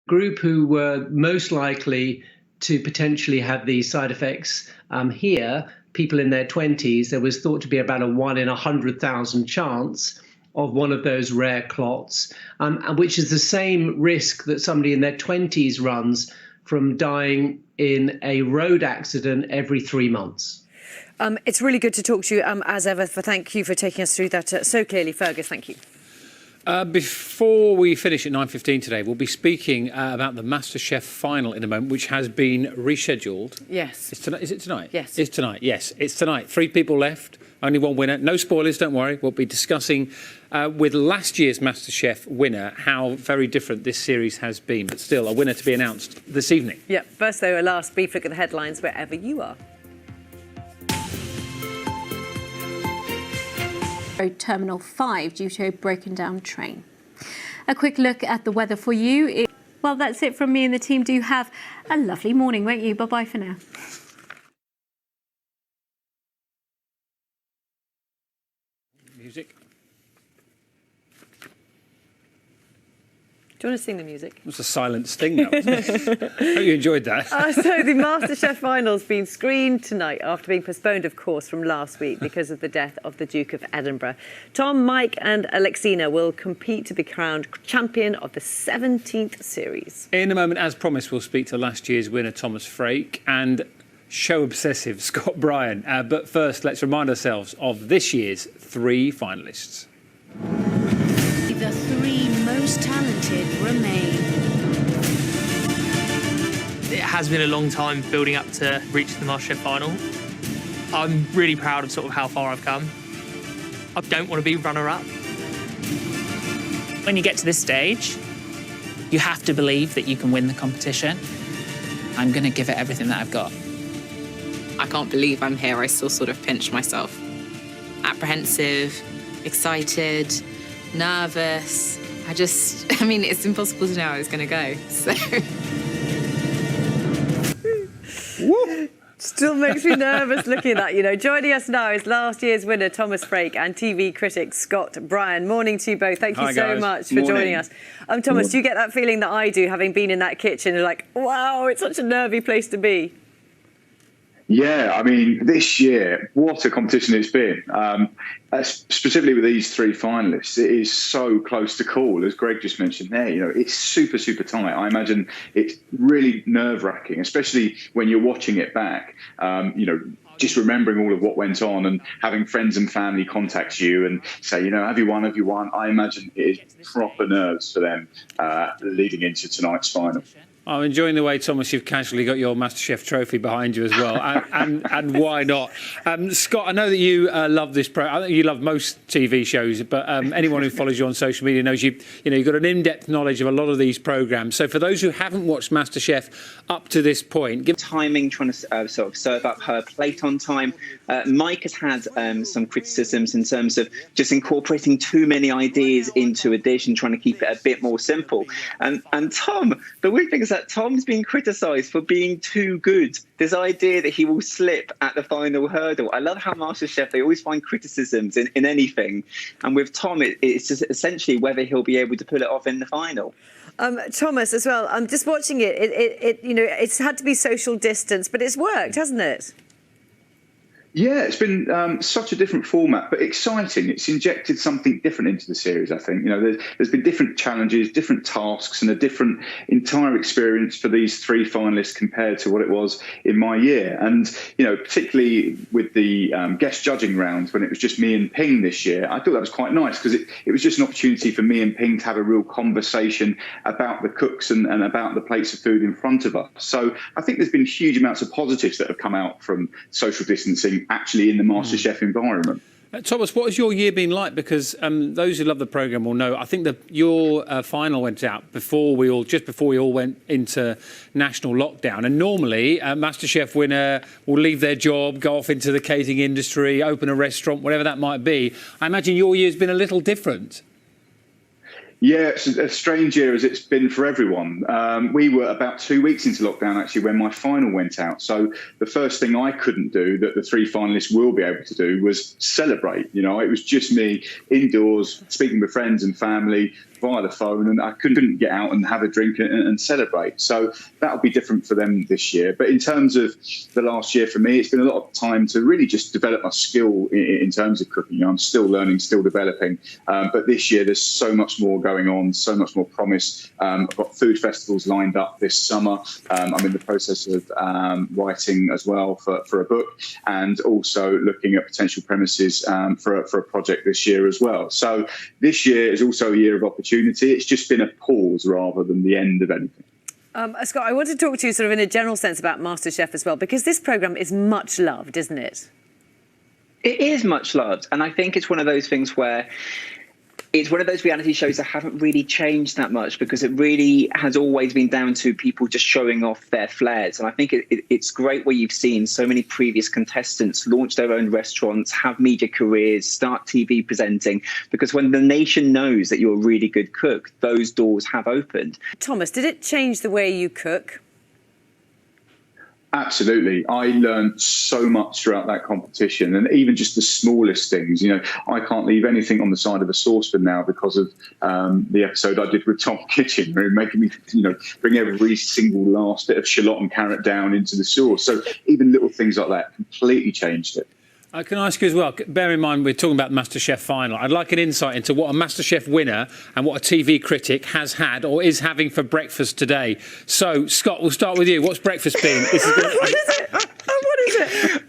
group who were most likely to potentially have these side effects here, people in their 20s, there was thought to be about a 1 in 100,000 chance of one of those rare clots, which is the same risk that somebody in their 20s runs from dying in a road accident every 3 months. It's really good to talk to you, as ever. Thank you for taking us through that so clearly. Fergus, thank you. Before we finish at 9:15 today, we'll be speaking about the MasterChef final in a moment, which has been rescheduled. Yes. It's tonight. Is it tonight? Yes. It's tonight. Yes, it's tonight. 3 people left, only 1 winner. No spoilers, don't worry. We'll be discussing with last year's MasterChef winner how very different this series has been, but still a winner to be announced this evening. Yeah. First, though, a last brief look at the headlines wherever you are. Terminal 5 due to a broken down train. A quick look at the weather for you. Well, that's it from me and the team. Do have a lovely morning, won't you? Bye-bye for now. Music. Do you want to sing the music? It was a silent sting, that wasn't it? Hope you enjoyed that. So the MasterChef final's been screened tonight after being postponed, of course, from last week because of the death of the Duke of Edinburgh. Tom, Mike and Alexina will compete to be crowned champion of the 17th series. In a moment, as promised, we'll speak to last year's winner, Thomas Frake, and show obsessive Scott Bryan. But first, let's remind ourselves of this year's 3 finalists. The 3 most talented remain. It has been a long time building up to reach the MasterChef final. I'm really proud of sort of how far I've come. I don't want to be runner-up. When you get to this stage, you have to believe that you can win the competition. I'm going to give it everything that I've got. I can't believe I'm here. I still sort of pinch myself. Apprehensive, excited, nervous. I mean, it's impossible to know how it's going to go. So. Still makes me nervous looking at that, you know. Joining us now is last year's winner, Thomas Frake, and TV critic Scott Bryan. Morning to you both. Thank you so much for joining us. Thomas, do you get that feeling that I do, having been in that kitchen, and like, wow, it's such a nervy place to be? Yeah, I mean, this year, what a competition it's been. Specifically with these 3 finalists, it is so close to call, as Greg just mentioned there. You know, it's super, super tight. I imagine it's really nerve-wracking, especially when you're watching it back. You know, just remembering all of what went on and having friends and family contact you and say, you know, have you won, have you won? I imagine it is proper nerves for them leading into tonight's final. I'm enjoying the way, Thomas, you've casually got your MasterChef trophy behind you as well, and why not? Scott, I know that you love this I think you love most TV shows, but anyone who follows you on social media knows you've got an in-depth knowledge of a lot of these programmes. So for those who haven't watched MasterChef up to this point, give timing, trying to sort of serve up her plate on time. Mike has had some criticisms in terms of just incorporating too many ideas into a dish and trying to keep it a bit more simple. And Tom, the weird thing is that Tom's been criticised for being too good. This idea that he will slip at the final hurdle. I love how MasterChef, they always find criticisms in anything. And with Tom, it's just essentially whether he'll be able to pull it off in the final. Thomas, as well, I'm just watching it. You know, it's had to be social distance, but it's worked, hasn't it? Yeah, it's been such a different format, but exciting. It's injected something different into the series, I think. You know, there's been different challenges, different tasks, and a different entire experience for these 3 finalists compared to what it was in my year. And, you know, particularly with the guest judging rounds, when it was just me and Ping this year, I thought that was quite nice because it was just an opportunity for me and Ping to have a real conversation about the cooks and about the plates of food in front of us. So I think there's been huge amounts of positives that have come out from social distancing actually in the MasterChef environment. Thomas, what has your year been like? Because those who love the programme will know, I think that your final went out just before we all went into national lockdown. And normally, a MasterChef winner will leave their job, go off into the catering industry, open a restaurant, whatever that might be. I imagine your year's been a little different. Yeah, it's a strange year as it's been for everyone. We were about 2 weeks into lockdown, actually, when my final went out. So the first thing I couldn't do that the 3 finalists will be able to do was celebrate. You know, it was just me indoors speaking with friends and family via the phone, and I couldn't get out and have a drink and celebrate. So that'll be different for them this year. But in terms of the last year for me, it's been a lot of time to really just develop my skill in terms of cooking. You know, I'm still learning, still developing. But this year, there's so much more going on, so much more promise. I've got food festivals lined up this summer. I'm in the process of writing as well for a book, and also looking at potential premises for a project this year as well. So this year is also a year of opportunity. It's just been a pause rather than the end of anything. Scott, I want to talk to you sort of in a general sense about MasterChef as well, because this programme is much loved, isn't it? It is much loved. And I think it's one of those things where it's one of those reality shows that haven't really changed that much, because it really has always been down to people just showing off their flares. And I think it's great where you've seen so many previous contestants launch their own restaurants, have media careers, start TV presenting, because when the nation knows that you're a really good cook, those doors have opened. Thomas, did it change the way you cook? Absolutely. I learned so much throughout that competition, and even just the smallest things. You know, I can't leave anything on the side of a saucepan now because of the episode I did with Tom Kitchen, where making me, you know, bring every single last bit of shallot and carrot down into the sauce. So even little things like that completely changed it. Can I ask you as well, bear in mind we're talking about MasterChef final, I'd like an insight into what a MasterChef winner and what a TV critic has had or is having for breakfast today. So, Scott, we'll start with you. What's breakfast been? What is it? What is it?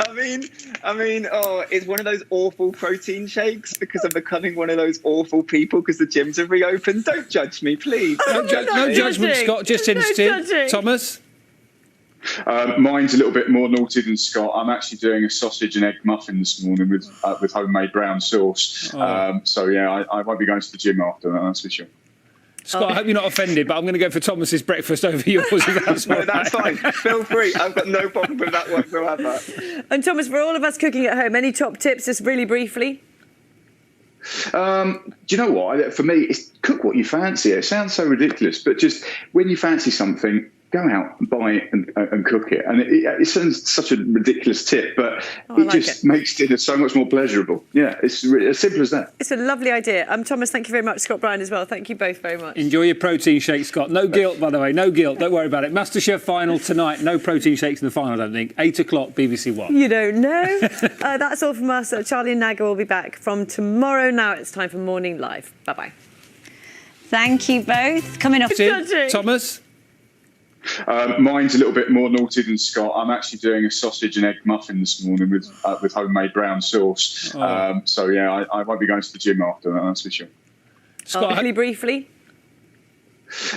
I mean, it's one of those awful protein shakes, because I'm becoming one of those awful people because the gyms have reopened. Don't judge me, please. No judgment, Scott, just interested. Thomas? Mine's a little bit more naughty than Scott. I'm actually doing a sausage and egg muffin this morning with homemade brown sauce. So, yeah, I won't be going to the gym after that, that's for sure. Scott, I hope you're not offended, but I'm going to go for Thomas's breakfast over yours. If that's no, that's fine. Feel free. I've got no problem with that whatsoever. And Thomas, for all of us cooking at home, any top tips, just really briefly? Do you know what? For me, it's cook what you fancy. It sounds so ridiculous, but just when you fancy something, go out and buy it and cook it. And it sounds such a ridiculous tip, but it makes dinner so much more pleasurable. Yeah, it's as simple as that. It's a lovely idea. Thomas, thank you very much. Scott, Bryan as well. Thank you both very much. Enjoy your protein shake, Scott. No guilt, by the way. No guilt. Don't worry about it. MasterChef final tonight. No protein shakes in the final, I don't think. 8 o'clock, BBC One. You don't know. That's all from us. Charlie and Naga will be back from tomorrow. Now it's time for Morning Live. Bye-bye. Thank you both. Coming up. Thomas? Mine's a little bit more naughty than Scott. I'm actually doing a sausage and egg muffin this morning with homemade brown sauce. So, yeah, I won't be going to the gym after that, that's for sure. Scott, really briefly?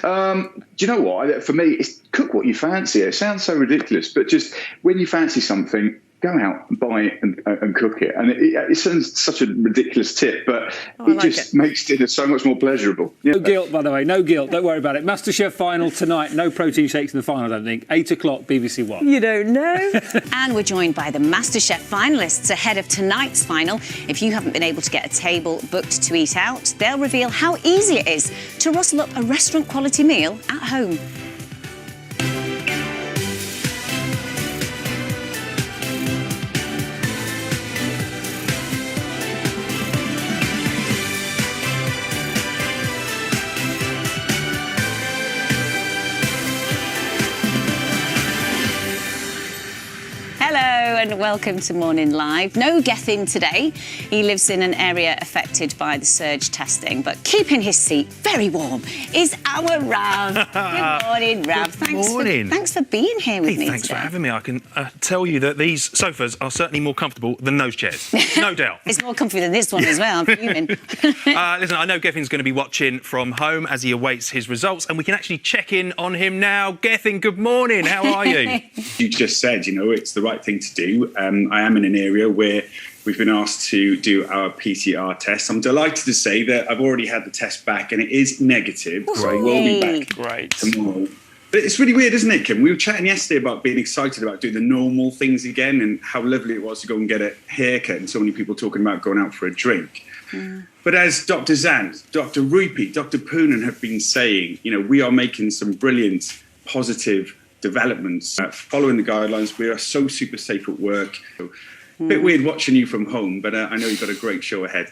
Do you know what? For me, it's cook what you fancy. It sounds so ridiculous, but just when you fancy something, go out and buy it and cook it. And it sounds such a ridiculous tip, but it makes dinner so much more pleasurable. Yeah. No guilt, by the way. No guilt. Don't worry about it. MasterChef final tonight. No protein shakes in the final, I don't think. 8 o'clock, BBC One. You don't know. And we're joined by the MasterChef finalists ahead of tonight's final. If you haven't been able to get a table booked to eat out, they'll reveal how easy it is to rustle up a restaurant-quality meal at home. And welcome to Morning Live. No Gethin today. He lives in an area affected by the surge testing, but keeping his seat very warm is our Rav. Good morning, Rav. Thanks for being here with me Thanks today. for having me. I can tell you that these sofas are certainly more comfortable than those chairs, no doubt. It's more comfy than this one as well, I'm fuming. Listen, I know Gethin's going to be watching from home as he awaits his results, and we can actually check in on him now. Gethin, good morning. How are you? You just said, you know, it's the right thing to do. I am in an area where we've been asked to do our PCR test. I'm delighted to say that I've already had the test back and it is negative. So I will be back tomorrow But it's really weird, isn't it, Kim? We were chatting yesterday about being excited about doing the normal things again and how lovely it was to go and get a haircut and so many people talking about going out for a drink. But as Dr. Zand, Dr. Rupi, Dr. Poonen have been saying, we are making some brilliant, positive developments. Following the guidelines, we are so super safe at work. A bit weird watching you from home, but I know you've got a great show ahead.